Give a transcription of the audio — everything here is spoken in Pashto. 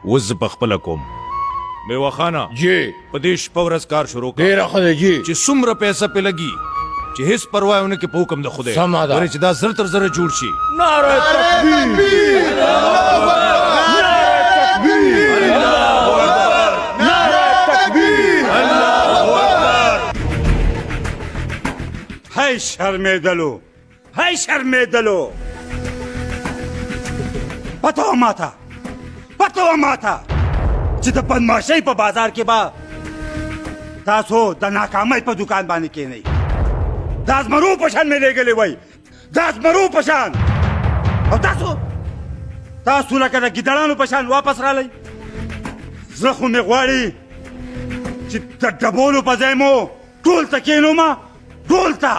وز بخپل کوم میوه خانه جی پدیش پورس کار شروع کړ ډیر خدای جی چې څومره پیسې په لګي چې هیڅ پروا نه کې په حکم د خدای سمه ده. ورې چې دا زر تر زر جوړ شي نعره تکبیر هی شرمېدلو هی شرمېدلو پته وه ماته چې د بدماشۍ په بازار کې به تاسو د ناکامۍ په دکان باندې کېنئ دا زمرو په شان مې لېږلي وی دا زمرو په شان او تاسو لکه د ګیدړانو په شان واپس رالی زړه خو مې غواړي چې د ډبولو په ځای مو ټول ته کېنومه ټول ته